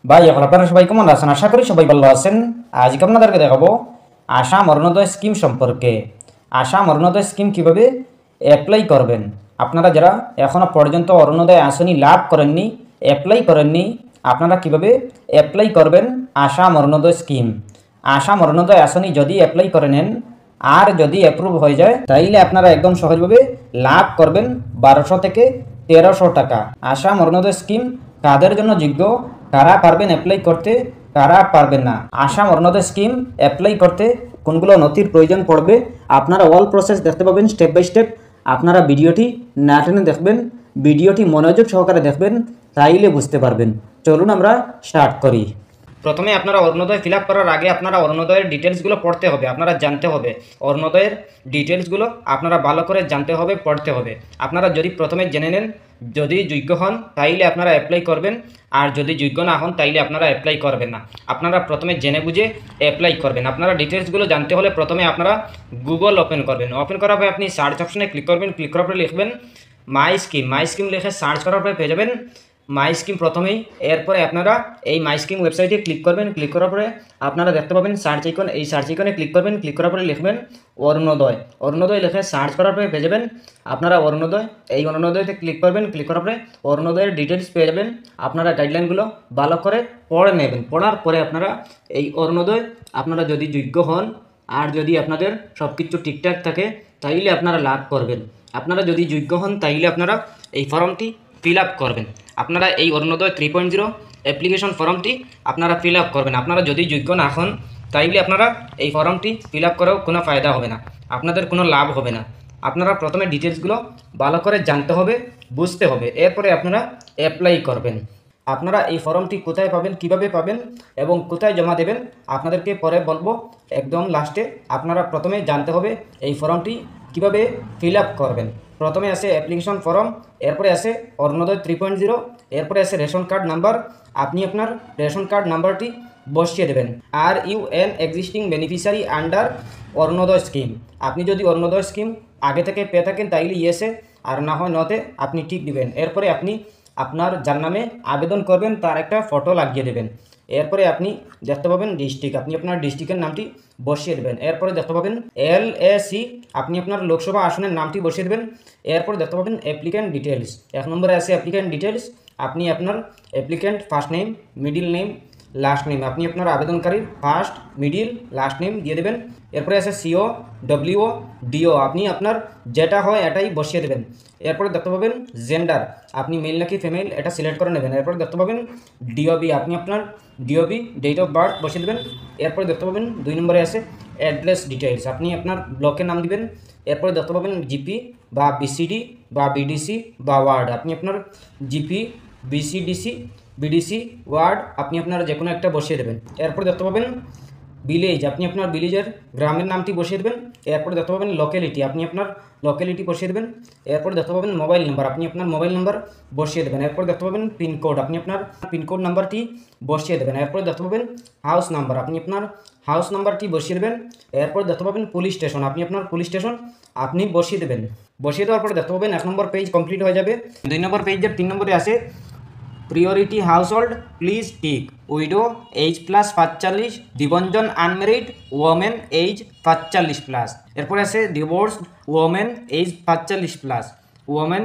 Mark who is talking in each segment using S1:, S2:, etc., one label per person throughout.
S1: ভাই এখন আপনারা সবাই কেমন আছেন? আশা করি সবাই ভালো আছেন। আজকে আপনাদেরকে দেখাবো আসাম অরুণোদয় স্কিম সম্পর্কে। আসাম অরুণোদয় স্কিম কিভাবে অ্যাপ্লাই করবেন। আপনারা যারা এখনো পর্যন্ত অরুণোদয় আসনি লাভ করেননি, অ্যাপ্লাই করেননি, আপনারা কিভাবে অ্যাপ্লাই করবেন আসাম অরুণোদয় স্কিম। আসাম অরুণোদয় আসনি যদি অ্যাপ্লাই করে নেন আর যদি অ্যাপ্রুভ হয়ে যায় তাইলে আপনারা একদম সহজভাবে লাভ করবেন 1200 থেকে 1300 টাকা। আসাম অরুণোদয় স্কিম কাদের জন্য যোগ্য, কারা পারবেন অ্যাপ্লাই করতে, কারা পারবেন না। আসাম অরুণোদয় স্কিম অ্যাপ্লাই করতে কোনগুলো নথির প্রয়োজন পড়বে আপনারা অল প্রসেস দেখতে পাবেন স্টেপ বাই স্টেপ। আপনারা ভিডিওটি না টেনে দেখবেন, ভিডিওটি মনোযোগ সহকারে দেখবেন, তাইলে বুঝতে পারবেন। চলুন আমরা স্টার্ট করি। প্রথমে আপনারা অরুণোদয় ফিল আপ করার আগে আপনারা অরুণোদয়ের ডিটেলসগুলো পড়তে হবে, আপনারা জানতে হবে। অরুণোদয়ের ডিটেলসগুলো আপনারা ভালো করে জানতে হবে, পড়তে হবে। আপনারা যদি প্রথমে জেনে নেন, যদি যোগ্য হন তাইলে আপনারা অ্যাপ্লাই করবেন, আর যদি যোগ্য না হন তাইলে আপনারা অ্যাপ্লাই করবেন না। আপনারা প্রথমে জেনে বুঝে অ্যাপ্লাই করবেন। আপনারা ডিটেলসগুলো জানতে হলে প্রথমে আপনারা গুগল ওপেন করবেন। ওপেন করার পরে আপনি সার্চ অপশনে ক্লিক করবেন। ক্লিক করার পরে লিখবেন মাই স্কিম লিখে সার্চ করার পরে পেয়ে যাবেন মাই স্কিম প্রথমেই। এরপরে আপনারা এই মাই স্কিম ওয়েবসাইটে ক্লিক করবেন। ক্লিক করার পরে আপনারা দেখতে পাবেন সার্চ আইকন, এই সার্চ আইকনে ক্লিক করবেন। ক্লিক করার পরে লিখবেন অরুণোদয় লিখে সার্চ করার পরে পেয়ে যাবেন আপনারা এই অরুণোদয়তে ক্লিক করবেন। ক্লিক করার পরে অরুণোদয়ের ডিটেলস পেয়ে যাবেন। আপনারা গাইডলাইনগুলো ভালো করে পড়ে নেবেন। পড়ার পরে আপনারা এই অরুণোদয় আপনারা যদি যোগ্য হন আর যদি আপনাদের সব কিছু ঠিকঠাক থাকে তাইলে আপনারা লাভ করবেন। আপনারা যদি যোগ্য হন তাইলে আপনারা এই ফর্মটি ফিল আপ করবেন। আপনারা এই অরুণোদয় 3.0 অ্যাপ্লিকেশন ফর্মটি আপনারা ফিল আপ করবেন। আপনারা যদি যোগ্য না হন তাইলে আপনারা এই ফর্মটি ফিল আপ করেও কোনো ফায়দা হবে না, আপনাদের কোনো লাভ হবে না। আপনারা প্রথমে ডিটেলসগুলো ভালো করে জানতে হবে, বুঝতে হবে, এরপরে আপনারা অ্যাপ্লাই করবেন। আপনারা এই ফর্মটি কোথায় পাবেন, কিভাবে পাবেন এবং কোথায় জমা দেবেন আপনাদেরকে পরে বলবো একদম লাস্টে। আপনারা প্রথমে জানতে হবে এই ফর্মটি কিভাবে ফিল আপ করবেন। প্রথমে আসে অ্যাপ্লিকেশন ফর্ম, এরপরে আসে অরুণোদয় 3.0, এরপরে আসে রেশন কার্ড নাম্বার। আপনি আপনার রেশন কার্ড নাম্বারটি বসিয়ে দেবেন। Are U N existing beneficiary under Arunoday scheme. আপনি যদি অরুণোদয় স্কিম আগে থেকে পেয়ে থাকেন তাইলে ইয়েসে, আর না হয় নতে আপনি ঠিক দিবেন। এরপরে আপনি আপনার যার নামে আবেদন করবেন তার একটা ফটো লাগিয়ে দেবেন। এরপরে আপনি দেখতে পাবেন ডিস্ট্রিক্ট, আপনি আপনার ডিস্ট্রিক্টের নামটি বসিয়ে দেবেন। এরপরে দেখতে পাবেন LAC, আপনি আপনার লোকসভা আসনের নামটি বসিয়ে দেবেন। এরপরে দেখতে পাবেন অ্যাপ্লিক্যান্ট ডিটেলস, 1 নম্বরে আছে অ্যাপ্লিক্যান্ট ডিটেলস। আপনি আপনার applicant first name, middle name, last name, আপনি আপনার আবেদনকারীর ফার্স্ট মিডিল লাস্ট নেম দিয়ে দেবেন। এরপরে আছে CO, WO, DO, আপনি আপনার যেটা হয় এটাই বসিয়ে দেবেন। এরপরে দেখতে পাবেন জেন্ডার, আপনি মেল নাকি ফিমেল এটা সিলেক্ট করে নেবেন। এরপরে দেখতে পাবেন DOB, আপনি আপনার DOB ডেট অফ বার্থ বসিয়ে দেবেন। এরপরে দেখতে পাবেন 2 নম্বরে আছে অ্যাড্রেস ডিটেলস, আপনি আপনার ব্লকের নাম দিবেন। এরপরে দেখতে পাবেন GP বা BCD বা BDC বা ওয়ার্ড, আপনি আপনার GP, BDC ওয়ার্ড আপনি আপনার যে কোনো একটা বসিয়ে দেবেন। এরপর দেখতে পাবেন ভিলেজ, আপনি আপনার ভিলেজের গ্রামের নামটি বসিয়ে দেবেন। এরপর দেখতে পাবেন লোকালিটি, আপনি আপনার লোকালিটি বসিয়ে দেবেন। এরপর দেখতে পাবেন মোবাইল নাম্বার, আপনি আপনার মোবাইল নাম্বার বসিয়ে দেবেন। এরপর দেখতে পাবেন পিনকোড, আপনি আপনার পিনকোড নাম্বারটি বসিয়ে দেবেন। এরপর দেখতে পাবেন হাউস নাম্বার, আপনি আপনার হাউস নাম্বারটি বসিয়ে দেবেন। এরপর দেখতে পাবেন পুলিশ স্টেশন, আপনি আপনার পুলিশ স্টেশন আপনি বসিয়ে দেবেন। বসিয়ে দেওয়ার পরে দেখতে পাবেন 1 নম্বর পেজ কমপ্লিট হয়ে যাবে। 2 নম্বর পেজের 3 নম্বরে আসে priority household please tick widow age plus 45, দিবঞ্জন আনমেরিড ওমেন এজ 45+। এরপরে আছে divorced women age 45+, women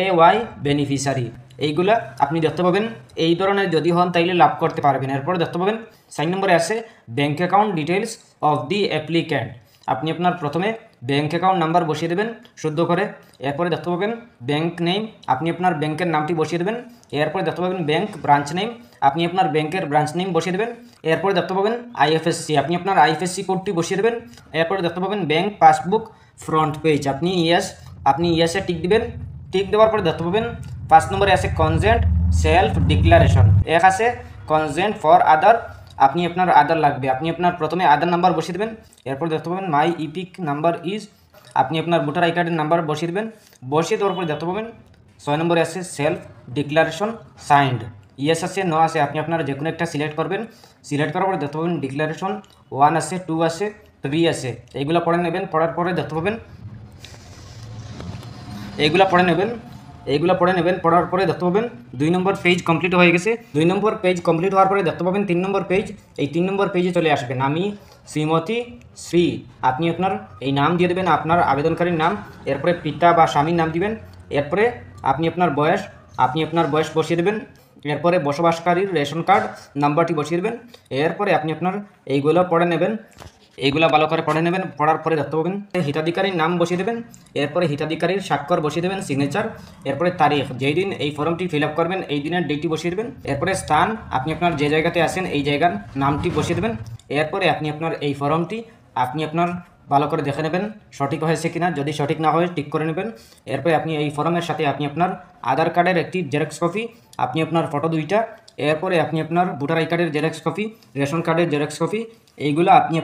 S1: AAY beneficiary. এইগুলা আপনি দেখতে পাবেন। এই ধরনের যদি হন তাইলে লাভ করতে পারবেন। এরপরে দেখতে পাবেন 4 নম্বরে আছে bank account details of the applicant, আপনি আপনার প্রথমে ব্যাঙ্ক অ্যাকাউন্ট নাম্বার বসিয়ে দেবেন শুদ্ধ করে। এরপরে দেখতে পাবেন ব্যাঙ্ক নেম, আপনি আপনার ব্যাঙ্কের নামটি বসিয়ে দেবেন। এরপরে দেখতে পাবেন ব্যাঙ্ক ব্রাঞ্চ নেম, আপনি আপনার ব্যাঙ্কের ব্রাঞ্চ নেম বসিয়ে দেবেন। এরপরে দেখতে পাবেন IFSC, আপনি আপনার IFSC কোডটি বসিয়ে দেবেন। এরপরে দেখতে পাবেন ব্যাঙ্ক পাসবুক ফ্রন্ট পেজ, আপনি ইয়েসে টিক দিবেন। টিক দেওয়ার পরে দেখতে পাবেন 5 নম্বরে আছে কনজেন্ট সেলফ ডিক্লারেশন, এক আছে কনজেন্ট ফর আদার, আপনি আপনার আধার লাগবে, আপনি আপনার প্রথমে আধার নাম্বার বসিয়ে দেবেন। এরপর দেখতে পাবেন মাই ইপিক নাম্বার ইজ, আপনি আপনার ভোটার আই কার্ডের নাম্বার বসিয়ে দেবেন। বসিয়ে দেওয়ার পরে দেখতে পাবেন 6 নম্বরে আছে সেলফ ডিক্লারেশন সাইন্ড, ইয়েস আছে নো আছে, আপনি আপনার যে কোনো একটা সিলেক্ট করবেন। সিলেক্ট করার পরে দেখতে পাবেন ডিক্লারেশন 1 আছে, 2 আছে, 3 আছে, এইগুলো পড়ে নেবেন। পড়ার পরে দেখতে পাবেন এইগুলো পড়ে নেবেন। এইগুলো পড়ে নেবেন। পড়ার পরে দেখতে পাবেন 2 নম্বর পেজ কমপ্লিট হয়ে গেছে। 2 নম্বর পেজ কমপ্লিট হওয়ার পরে দেখতে পাবেন 3 নম্বর পেজ। এই 3 নম্বর পেজে চলে আসবেন। আমি শ্রীমতী শ্রী, আপনি আপনার এই নাম দিয়ে দেবেন, আপনার আবেদনকারীর নাম, এরপরে পিতা বা স্বামীর নাম দিবেন, এরপরে আপনি আপনার বয়স বসিয়ে দেবেন, এরপরে বসবাসকারীর রেশন কার্ড নাম্বারটি বসিয়ে দেবেন। এরপরে আপনি আপনার এইগুলো পড়ে নেবেন, এইগুলো ভালো করে পড়ে নেবেন। পড়ার পরে দেখতে পাবেন হিতাধিকারীর নাম বসিয়ে দেবেন, এরপরে হিতাধিকারীর স্বাক্ষর বসিয়ে দেবেন, সিগনেচার, এরপরে তারিখ, যেই দিন এই ফর্মটি ফিল আপ করবেন এই দিনের ডেটটি বসিয়ে দেবেন, এরপরে স্থান, আপনি আপনার যে জায়গাতে আছেন এই জায়গার নামটি বসিয়ে দেবেন। এরপরে আপনি আপনার এই ফর্মটি আপনি আপনার ভালো করে দেখে নেবেন সঠিক হয়েছে কিনা, যদি সঠিক না হয় টিক করে নেবেন। এরপরে আপনি এই ফর্মের সাথে আপনি আপনার আধার কার্ডের একটি জেরক্স কপি, আপনি আপনার ফটো 2টা, এরপরে আপনি আপনার ভোটার আই কার্ডের জেরক্স কপি, রেশন কার্ডের জেরক্স কপি, এইগুলো আপনি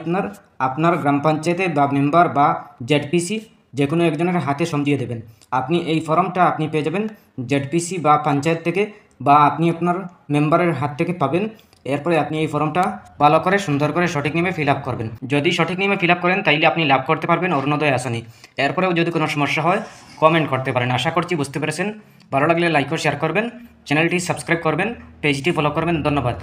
S1: আপনার গ্রাম পঞ্চায়েতে বা মেম্বার বা জেডপিসি যে কোনো একজনের হাতে সমঝিয়ে দেবেন। আপনি এই ফর্মটা আপনি পেয়ে যাবেন জেডপিসি বা পঞ্চায়েত থেকে, বা আপনি আপনার মেম্বারের হাত থেকে পাবেন। এরপরে আপনি এই ফর্মটা ভালো করে সুন্দর করে সঠিক নিয়মে ফিল আপ করবেন। যদি সঠিক নিয়মে ফিল আপ করেন তাইলে আপনি লাভ করতে পারবেন অরুণোদয় আসনি। এরপরেও যদি কোনো সমস্যা হয় কমেন্ট করতে পারেন। আশা করছি বুঝতে পেরেছেন। ভালো লাগলে লাইক ও শেয়ার করবেন, চ্যানেলটি সাবস্ক্রাইব করবেন, পেজটি ফলো করবেন। ধন্যবাদ।